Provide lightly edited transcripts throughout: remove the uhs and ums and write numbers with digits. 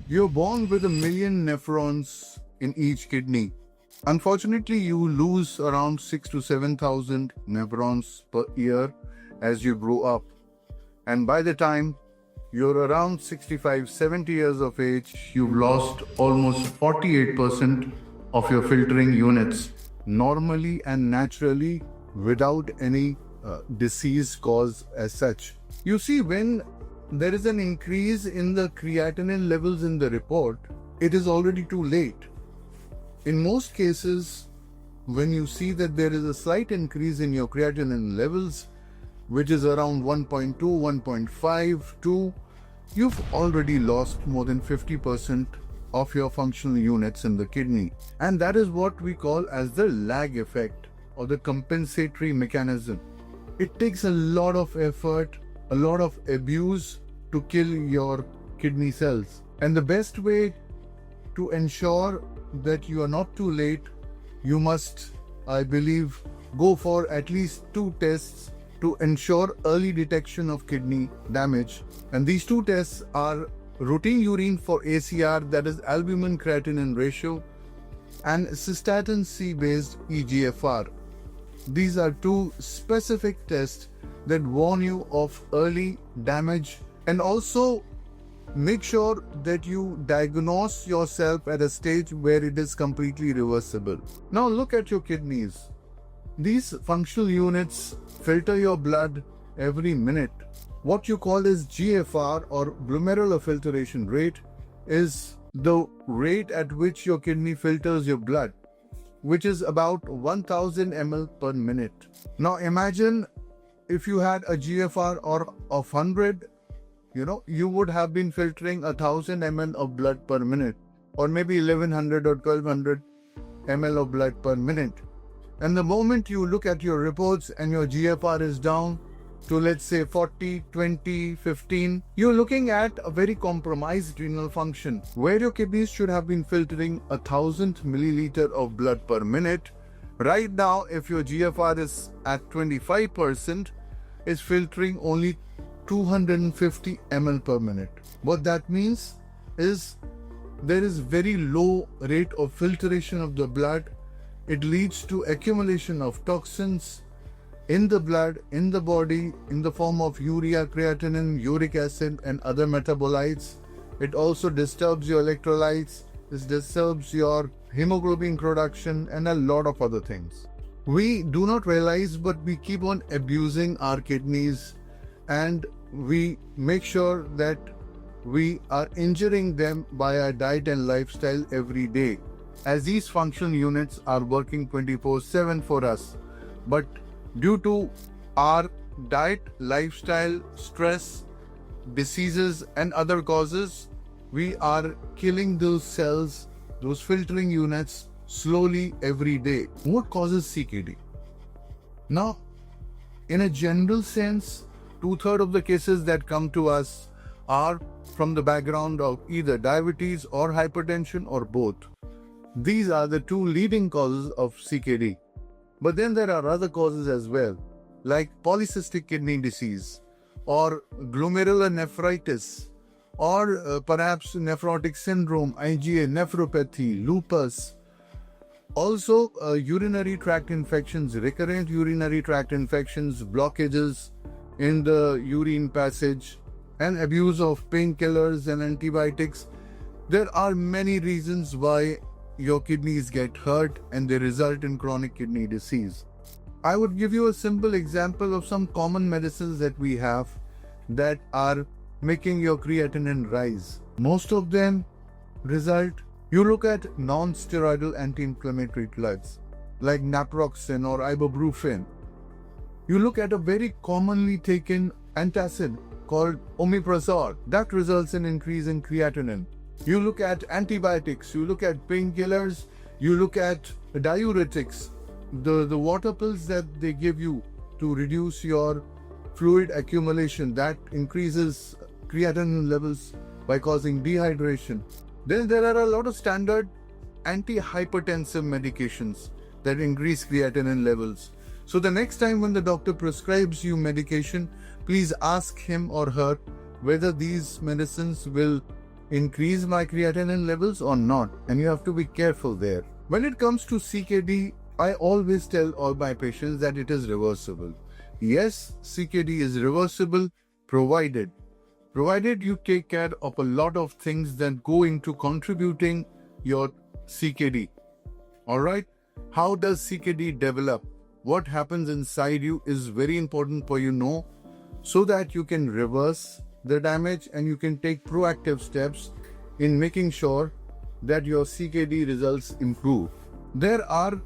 You're born with 1 million nephrons in each kidney. Unfortunately, you lose around 6 to 7,000 nephrons per year as you grow up. And by the time you're around 65, 70 years of age, you've lost almost 48% of your filtering units normally and naturally without any disease cause as such. You see, when there is an increase in the creatinine levels in the report, it is already too late. In most cases, when you see that there is a slight increase in your creatinine levels, which is around 1.2, 1.5, 2, you've already lost more than 50% of your functional units in the kidney. And that is what we call as the lag effect or the compensatory mechanism. It takes a lot of effort, a lot of abuse to kill your kidney cells. And the best way to ensure that you are not too late, you must, I believe, go for at least 2 tests to ensure early detection of kidney damage. And these 2 tests are routine urine for ACR, that is albumin creatinine ratio, and cystatin C based EGFR. These are 2 specific tests that warn you of early damage, and also make sure that you diagnose yourself at a stage where it is completely reversible. Now look at your kidneys. These functional units filter your blood every minute. What you call as GFR or glomerular filtration rate is the rate at which your kidney filters your blood, which is about 1000 ml per minute. Now imagine if you had a GFR of 100, you would have been filtering 1000 ml of blood per minute, or maybe 1100 or 1200 ml of blood per minute. And the moment you look at your reports and your GFR is down to, let's say, 40, 20, 15, you're looking at a very compromised renal function, where your kidneys should have been filtering 1000 milliliter of blood per minute. Right now, if your GFR is at 25%, it's filtering only 250 ml per minute. What that means is there is very low rate of filtration of the blood. It leads to accumulation of toxins in the blood, in the body, in the form of urea, creatinine, uric acid, and other metabolites. It also disturbs your electrolytes, it disturbs your hemoglobin production, and a lot of other things. We do not realize, but we keep on abusing our kidneys, and we make sure that we are injuring them by our diet and lifestyle every day, as these functional units are working 24/7 for us. But due to our diet, lifestyle, stress, diseases, and other causes, we are killing those cells, those filtering units, slowly every day. What causes CKD? Now, in a general sense, 2/3 of the cases that come to us are from the background of either diabetes or hypertension or both. These are the 2 leading causes of CKD. But then there are other causes as well, like polycystic kidney disease, or glomerular nephritis, or perhaps nephrotic syndrome, IgA nephropathy, lupus. Also, urinary tract infections, recurrent urinary tract infections, blockages in the urine passage, and abuse of painkillers and antibiotics. There are many reasons why your kidneys get hurt and they result in chronic kidney disease. I would give you a simple example of some common medicines that we have that are making your creatinine rise. Most of them result, you look at non-steroidal anti-inflammatory drugs like naproxen or ibuprofen. You look at a very commonly taken antacid called omeprazole. That results in increase in creatinine. You look at antibiotics, you look at painkillers, you look at diuretics, the water pills that they give you to reduce your fluid accumulation, that increases creatinine levels by causing dehydration. Then there are a lot of standard antihypertensive medications that increase creatinine levels. So the next time when the doctor prescribes you medication, please ask him or her whether these medicines will increase my creatinine levels or not, and you have to be careful there. When it comes to CKD, I always tell all my patients that it is reversible. Yes, CKD is reversible provided you take care of a lot of things that go into contributing your CKD. Alright? How does CKD develop? What happens inside you is very important for you to know, so that you can reverse the damage and you can take proactive steps in making sure that your CKD results improve. There are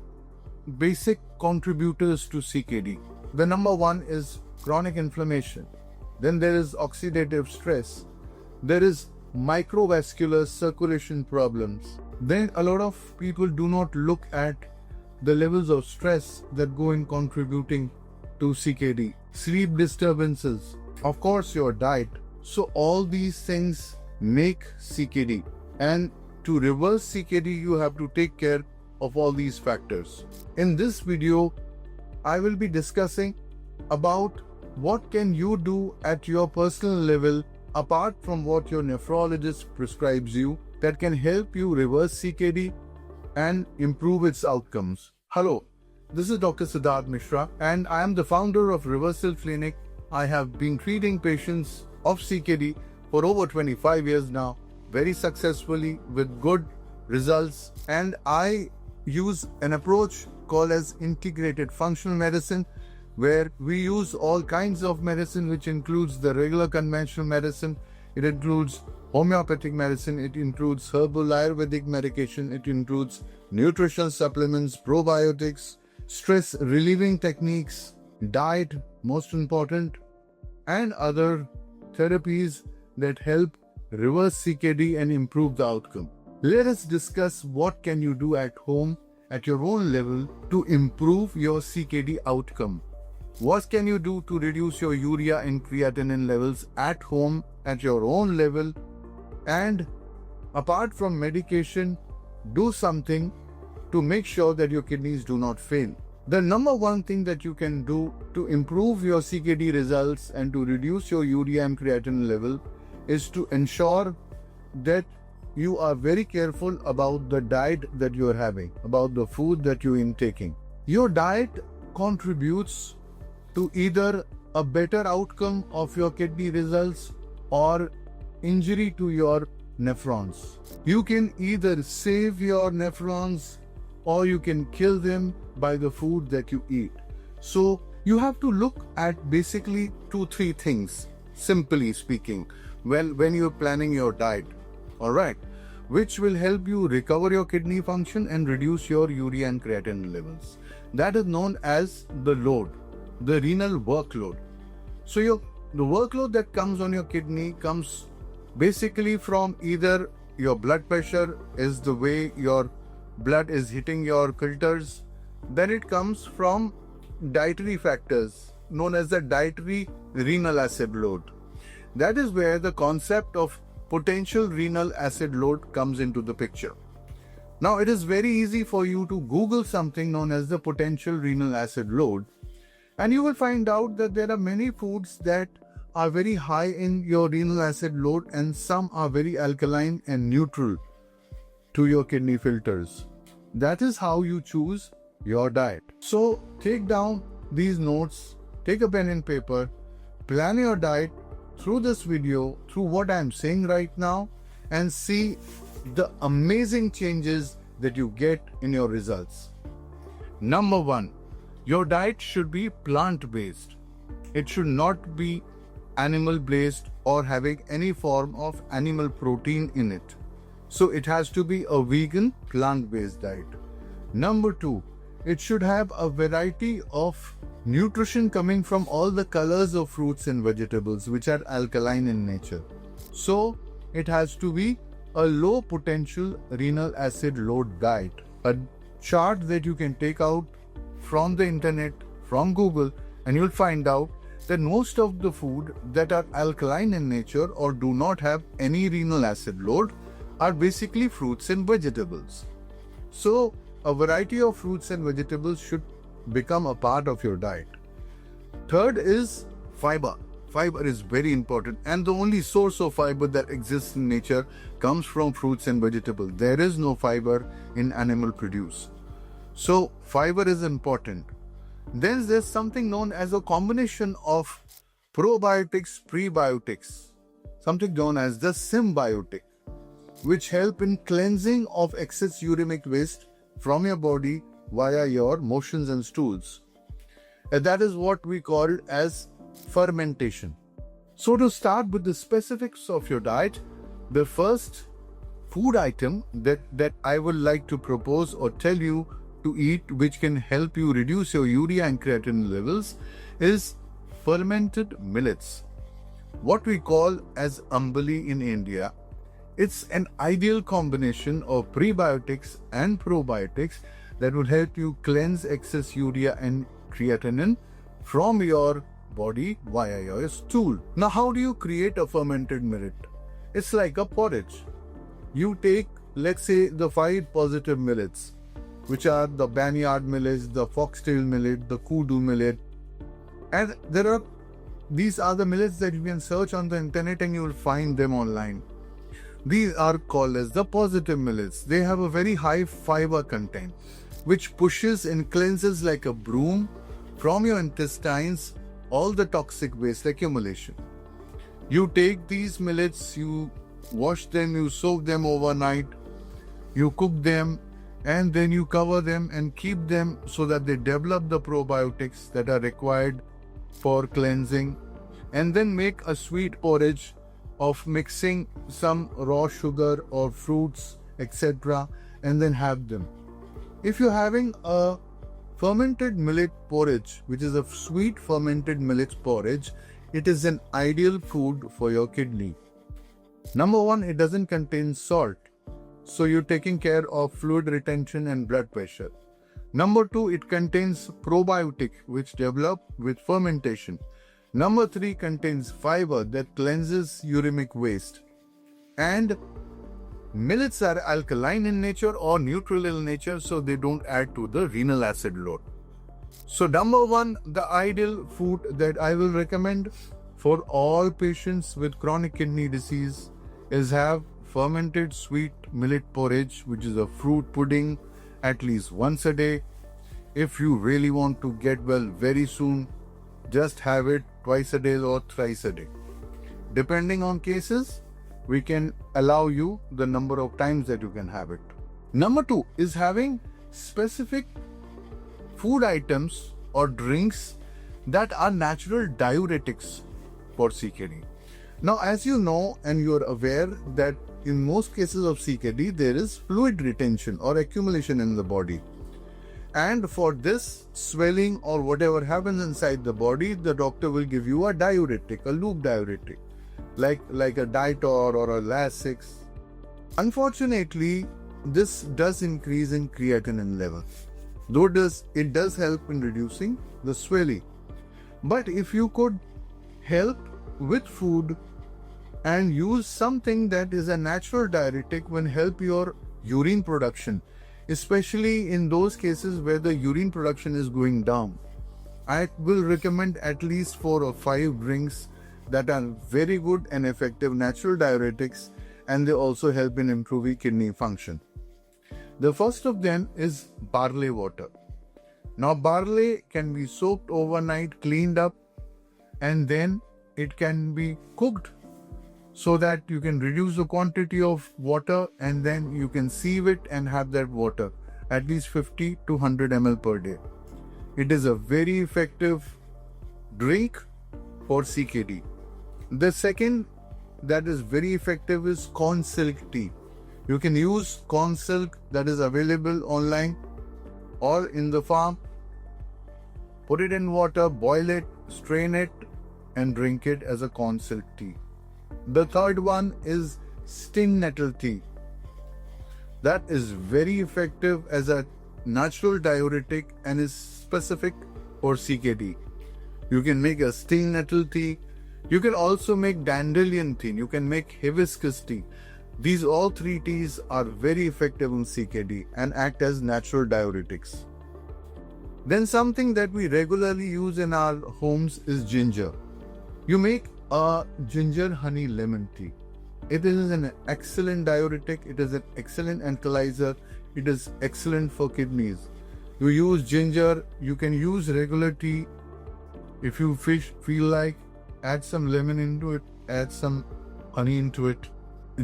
basic contributors to CKD. The number one is chronic inflammation. Then there is oxidative stress. There is microvascular circulation problems. Then a lot of people do not look at the levels of stress that go in contributing to CKD. Sleep disturbances, of course your diet. So all these things make CKD. And to reverse CKD, you have to take care of all these factors. In this video, I will be discussing about what can you do at your personal level apart from what your nephrologist prescribes you that can help you reverse CKD and improve its outcomes. Hello, this is Dr. Siddharth Mishra and I am the founder of Reversal Clinic. I have been treating patients of CKD for over 25 years now, very successfully with good results, and I use an approach called as integrated functional medicine, where we use all kinds of medicine, which includes the regular conventional medicine, it includes homeopathic medicine, it includes herbal Ayurvedic medication, it includes nutritional supplements, probiotics, stress relieving techniques, diet, most important, and other therapies that help reverse CKD and improve the outcome. Let us discuss what can you do at home at your own level to improve your CKD outcome. What can you do to reduce your urea and creatinine levels at home at your own level? And apart from medication, do something to make sure that your kidneys do not fail. The number one thing that you can do to improve your CKD results and to reduce your urea and creatinine level is to ensure that you are very careful about the diet that you are having, about the food that you are intaking. Your diet contributes to either a better outcome of your kidney results or injury to your nephrons. You can either save your nephrons or you can kill them by the food that you eat. So you have to look at basically 2-3 things, simply speaking, when you're planning your diet, alright, which will help you recover your kidney function and reduce your urea and creatinine levels. That is known as the load, the renal workload. So the workload that comes on your kidney comes basically from either your blood pressure is the way your blood is hitting your filters, then it comes from dietary factors known as the dietary renal acid load. That is where the concept of potential renal acid load comes into the picture. Now it is very easy for you to Google something known as the potential renal acid load, and you will find out that there are many foods that are very high in your renal acid load and some are very alkaline and neutral to your kidney filters. That is how you choose your diet. So take down these notes, take a pen and paper, plan your diet through this video, through what I am saying right now, and see the amazing changes that you get in your results. Number 1, your diet should be plant-based. It should not be animal-based or having any form of animal protein in it. So it has to be a vegan, plant-based diet. Number 2, it should have a variety of nutrition coming from all the colors of fruits and vegetables which are alkaline in nature. So it has to be a low potential renal acid load diet. A chart that you can take out from the internet, from Google, and you'll find out that most of the food that are alkaline in nature or do not have any renal acid load are basically fruits and vegetables. So a variety of fruits and vegetables should become a part of your diet. Third is fiber. Fiber is very important, and the only source of fiber that exists in nature comes from fruits and vegetables. There is no fiber in animal produce. So fiber is important. Then there's something known as a combination of probiotics, prebiotics, something known as the symbiotic, which help in cleansing of excess uremic waste from your body via your motions and stools. And that is what we call as fermentation. So to start with the specifics of your diet, the first food item that I would like to propose or tell you to eat, which can help you reduce your urea and creatinine levels, is fermented millets, what we call as ambali in India. It's an ideal combination of prebiotics and probiotics that will help you cleanse excess urea and creatinine from your body via your stool. Now, how do you create a fermented millet? It's like a porridge. You take, let's say, the 5 positive millets, which are the barnyard millets, the foxtail millet, the kudu millet, and these are the millets that you can search on the internet and you will find them online. These are called as the positive millets. They have a very high fiber content, which pushes and cleanses like a broom from your intestines all the toxic waste accumulation. You take these millets, you wash them, you soak them overnight, you cook them, and then you cover them and keep them so that they develop the probiotics that are required for cleansing, and then make a sweet porridge of mixing some raw sugar or fruits, etc., and then have them. If you're having a fermented millet porridge, which is a sweet fermented millet porridge, it is an ideal food for your kidney. Number one, it doesn't contain salt, so you're taking care of fluid retention and blood pressure. Number two, it contains probiotic, which develop with fermentation. Number three, contains fiber that cleanses uremic waste. And millets are alkaline in nature or neutral in nature, so they don't add to the renal acid load. So number one, the ideal food that I will recommend for all patients with chronic kidney disease is have fermented sweet millet porridge, which is a fruit pudding, at least once a day. If you really want to get well very soon, just have it twice a day or thrice a day. Depending on cases, we can allow you the number of times that you can have it. Number two is having specific food items or drinks that are natural diuretics for CKD. Now, as you know and you are aware that in most cases of CKD, there is fluid retention or accumulation in the body. And for this swelling or whatever happens inside the body, the doctor will give you a diuretic, a loop diuretic, like a Ditor or a Lasix. Unfortunately, this does increase in creatinine level, though it does help in reducing the swelling. But if you could help with food and use something that is a natural diuretic, will help your urine production, especially in those cases where the urine production is going down. I will recommend at least 4 or 5 drinks that are very good and effective natural diuretics, and they also help in improving kidney function. The first of them is barley water. Now, barley can be soaked overnight, cleaned up, and then it can be cooked so that you can reduce the quantity of water, and then you can sieve it and have that water at least 50 to 100 ml per day. It is a very effective drink for CKD. The second that is very effective is corn silk tea. You can use corn silk that is available online or in the farm. Put it in water, boil it, strain it, and drink it as a corn silk tea. The third one is sting nettle tea. That is very effective as a natural diuretic and is specific for CKD. You can make a sting nettle tea. You can also make dandelion tea. You can make hibiscus tea. These all 3 teas are very effective in CKD and act as natural diuretics. Then something that we regularly use in our homes is ginger. You make a ginger honey lemon tea. It is an excellent diuretic, it is an excellent alkalizer, it is excellent for kidneys. You use ginger, you can use regular tea. If you feel like, add some lemon into it, add some honey into it.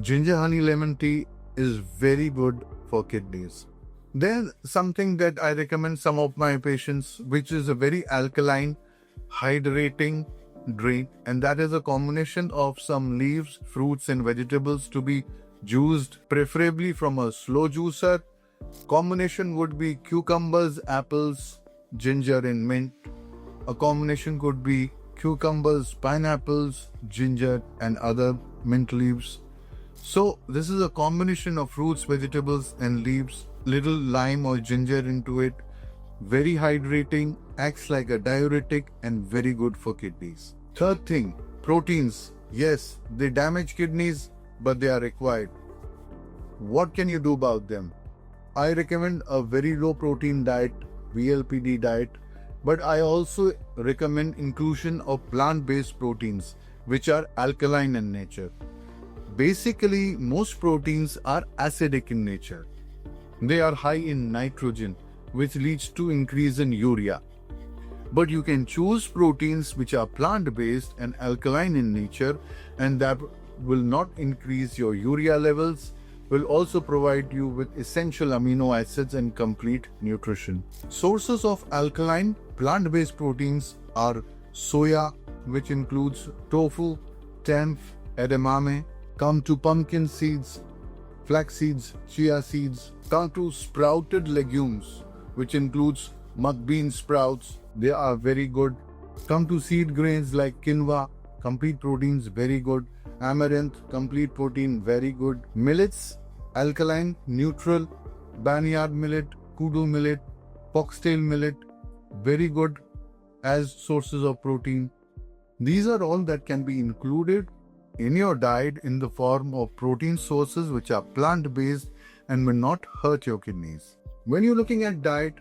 Ginger honey lemon tea is very good for kidneys. There's something that I recommend some of my patients, which is a very alkaline, hydrating drink, and that is a combination of some leaves, fruits and vegetables to be juiced, preferably from a slow juicer. Combination would be cucumbers, apples, ginger and mint. A combination could be cucumbers, pineapples, ginger and other mint leaves. So this is a combination of fruits, vegetables and leaves, little lime or ginger into it. Very hydrating, acts like a diuretic and very good for kidneys. Third thing, proteins. Yes, they damage kidneys, but they are required. What can you do about them? I recommend a very low protein diet, VLPD diet, but I also recommend inclusion of plant-based proteins, which are alkaline in nature. Basically, most proteins are acidic in nature. They are high in nitrogen, which leads to increase in urea. But you can choose proteins which are plant-based and alkaline in nature, and that will not increase your urea levels, will also provide you with essential amino acids and complete nutrition. Sources of alkaline plant-based proteins are soya, which includes tofu, tempeh, edamame. Come to pumpkin seeds, flax seeds, chia seeds. Come to sprouted legumes, which includes mung bean sprouts. They are very good. Come to seed grains like quinoa, complete proteins, very good. Amaranth, complete protein, very good. Millets, alkaline, neutral. Barnyard millet, kudu millet, foxtail millet, very good as sources of protein. These are all that can be included in your diet in the form of protein sources which are plant-based and will not hurt your kidneys. When you're looking at diet,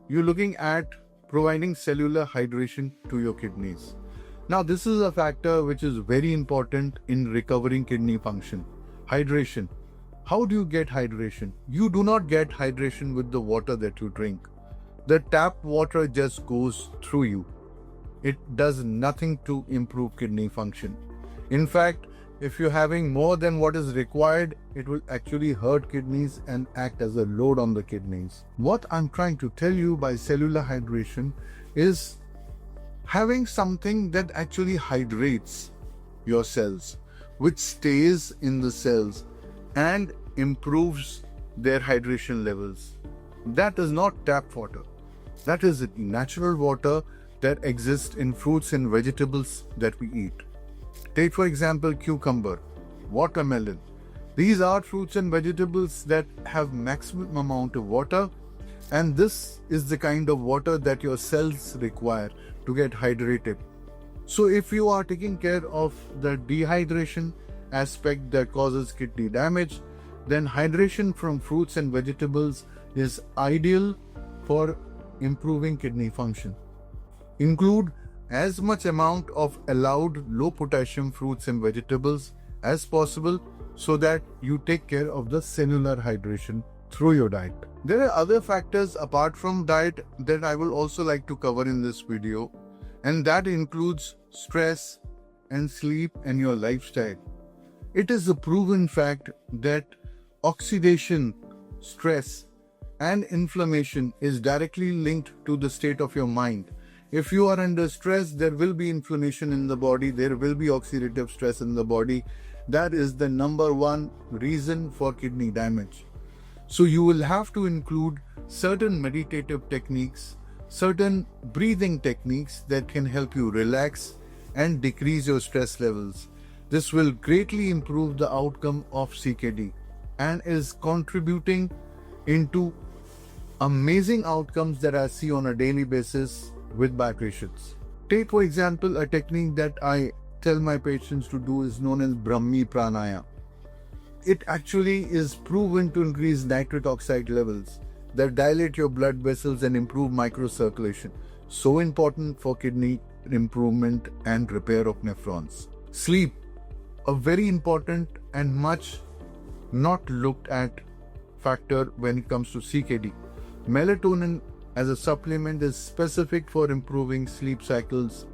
you're looking at providing cellular hydration to your kidneys. Now, this is a factor which is very important in recovering kidney function. Hydration. How do you get hydration? You do not get hydration with the water that you drink. The tap water just goes through you. It does nothing to improve kidney function. In fact, if you're having more than what is required, it will actually hurt kidneys and act as a load on the kidneys. What I'm trying to tell you by cellular hydration is having something that actually hydrates your cells, which stays in the cells and improves their hydration levels. That is not tap water. That is natural water that exists in fruits and vegetables that we eat. Take for example cucumber, watermelon. These are fruits and vegetables that have maximum amount of water, and this is the kind of water that your cells require to get hydrated. So if you are taking care of the dehydration aspect that causes kidney damage, then hydration from fruits and vegetables is ideal for improving kidney function. Include as much amount of allowed low potassium fruits and vegetables as possible so that you take care of the cellular hydration through your diet. There are other factors apart from diet that I will also like to cover in this video, and that includes stress and sleep and your lifestyle. It is a proven fact that oxidation, stress and inflammation is directly linked to the state of your mind. If you are under stress, there will be inflammation in the body, there will be oxidative stress in the body. That is the number one reason for kidney damage. So you will have to include certain meditative techniques, certain breathing techniques that can help you relax and decrease your stress levels. This will greatly improve the outcome of CKD and is contributing into amazing outcomes that I see on a daily basis with my patients. Take for example a technique that I tell my patients to do is known as Brahmi Pranaya. It actually is proven to increase nitric oxide levels that dilate your blood vessels and improve microcirculation. So important for kidney improvement and repair of nephrons. Sleep, a very important and much not looked at factor when it comes to CKD. Melatonin as a supplement is specific for improving sleep cycles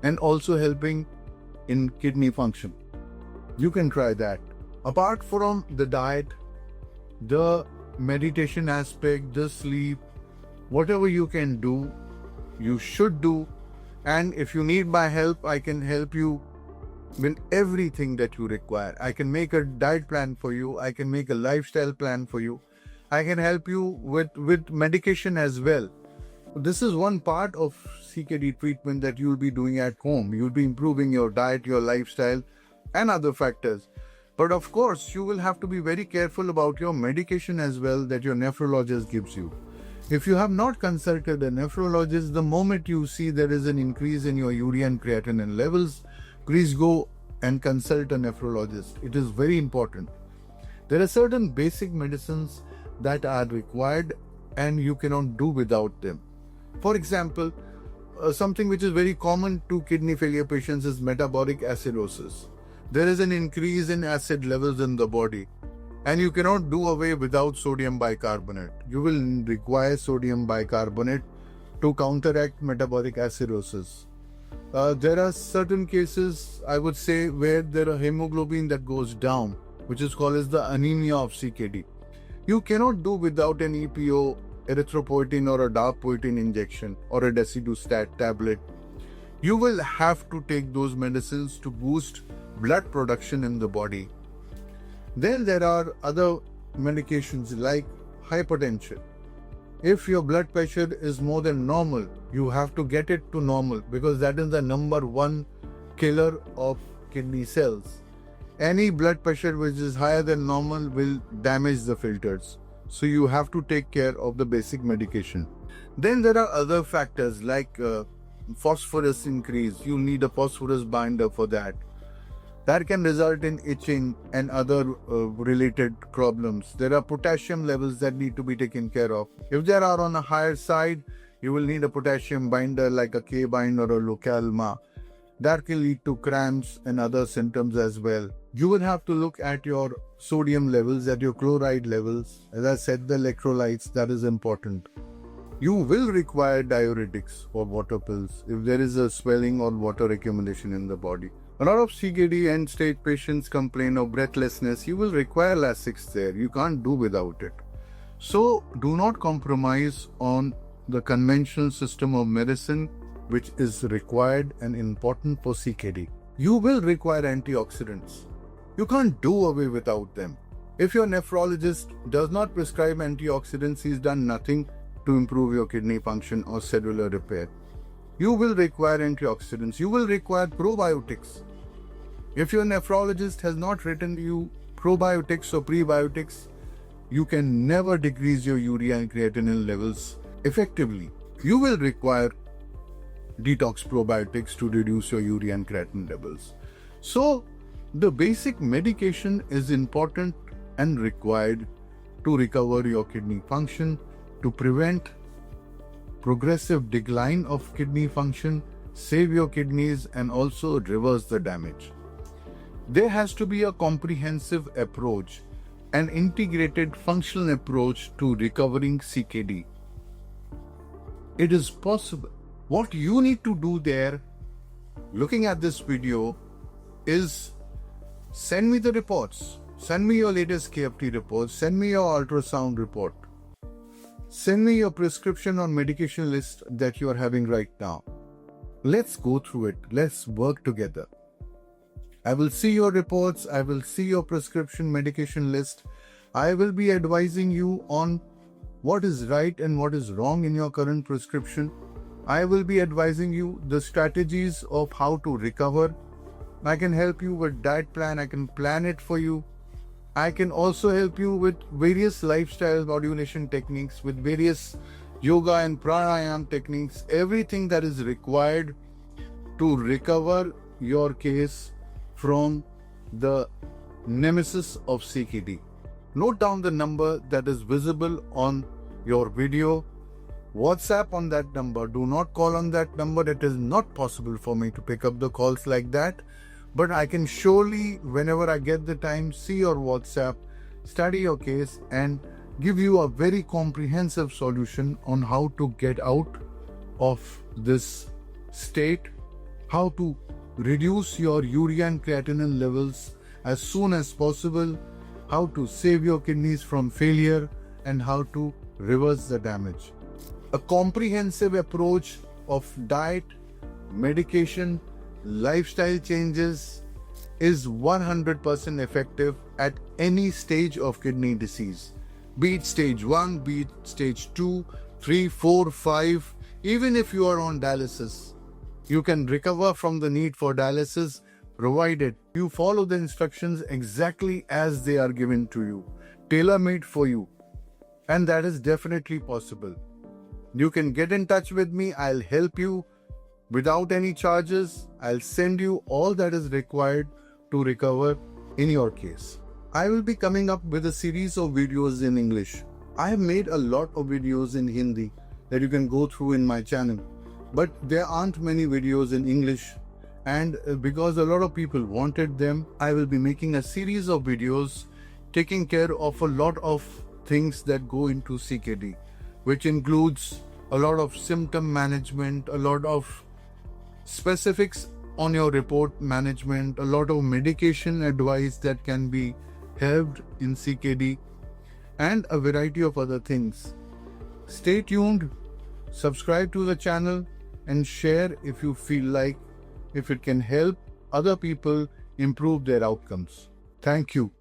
and also helping in kidney function. You can try that. Apart from the diet, the meditation aspect, the sleep, whatever you can do, you should do. And if you need my help, I can help you with everything that you require. I can make a diet plan for you. I can make a lifestyle plan for you. I can help you with medication as well. This is one part of CKD treatment that you'll be doing at home. You'll be improving your diet, your lifestyle, and other factors. But of course, you will have to be very careful about your medication as well that your nephrologist gives you. If you have not consulted a nephrologist, the moment you see there is an increase in your urea and creatinine levels, please go and consult a nephrologist. It is very important. There are certain basic medicines that are required and you cannot do without them. For example, something which is very common to kidney failure patients is metabolic acidosis. There is an increase in acid levels in the body and you cannot do away without sodium bicarbonate. You will require sodium bicarbonate to counteract metabolic acidosis. There are certain cases, I would say, where there are hemoglobin that goes down, which is called as the anemia of CKD. You cannot do without an EPO, erythropoietin or a darbepoetin injection or a desidustat tablet. You will have to take those medicines to boost blood production in the body. Then there are other medications like hypertension. If your blood pressure is more than normal, you have to get it to normal because that is the number one killer of kidney cells. Any blood pressure which is higher than normal will damage the filters. So you have to take care of the basic medication. Then there are other factors like phosphorus increase. You need a phosphorus binder for that. That can result in itching and other related problems. There are potassium levels that need to be taken care of. If they are on a higher side, you will need a potassium binder like a K-bind or a Localma. That can lead to cramps and other symptoms as well. You will have to look at your sodium levels, at your chloride levels. As I said, the electrolytes, that is important. You will require diuretics or water pills if there is a swelling or water accumulation in the body. A lot of CKD end-stage patients complain of breathlessness. You will require Lasix there. You can't do without it. So do not compromise on the conventional system of medicine which is required and important for CKD. You will require antioxidants. You can't do away without them. If your nephrologist does not prescribe antioxidants, he's done nothing to improve your kidney function or cellular repair. You will require antioxidants. You will require probiotics. If your nephrologist has not written you probiotics or prebiotics, you can never decrease your urea and creatinine levels effectively. You will require detox probiotics to reduce your urea and creatinine levels. So, the basic medication is important and required to recover your kidney function, to prevent progressive decline of kidney function, save your kidneys, and also reverse the damage. There has to be a comprehensive approach, an integrated functional approach to recovering CKD. It is possible. What you need to do there, looking at this video, is send me the reports. Send me your latest KFT reports. Send me your ultrasound report. Send me your prescription or medication list that you are having right now. Let's go through it. Let's work together. I will see your reports. I will see your prescription medication list. I will be advising you on what is right and what is wrong in your current prescription. I will be advising you the strategies of how to recover. I can help you with diet plan. I can plan it for you. I can also help you with various lifestyle modulation techniques, with various yoga and pranayama techniques, everything that is required to recover your case from the nemesis of CKD. Note down the number that is visible on your video. WhatsApp on that number. Do not call on that number. It is not possible for me to pick up the calls like that. But I can surely, whenever I get the time, see your WhatsApp, study your case, and give you a very comprehensive solution on how to get out of this state, how to reduce your urea and creatinine levels as soon as possible, how to save your kidneys from failure, and how to reverse the damage. A comprehensive approach of diet, medication, lifestyle changes is 100% effective at any stage of kidney disease. Be it stage 1, be it stage 2, 3, 4, 5, even if you are on dialysis. You can recover from the need for dialysis provided you follow the instructions exactly as they are given to you, tailor-made for you. And that is definitely possible. You can get in touch with me. I'll help you without any charges. I'll send you all that is required to recover in your case. I will be coming up with a series of videos in English. I have made a lot of videos in Hindi that you can go through in my channel, but there aren't many videos in English, and because a lot of people wanted them, I will be making a series of videos taking care of a lot of things that go into CKD, which includes a lot of symptom management, a lot of specifics on your report management, a lot of medication advice that can be helped in CKD, and a variety of other things. Stay tuned, subscribe to the channel, and share if you feel like, if it can help other people improve their outcomes. Thank you.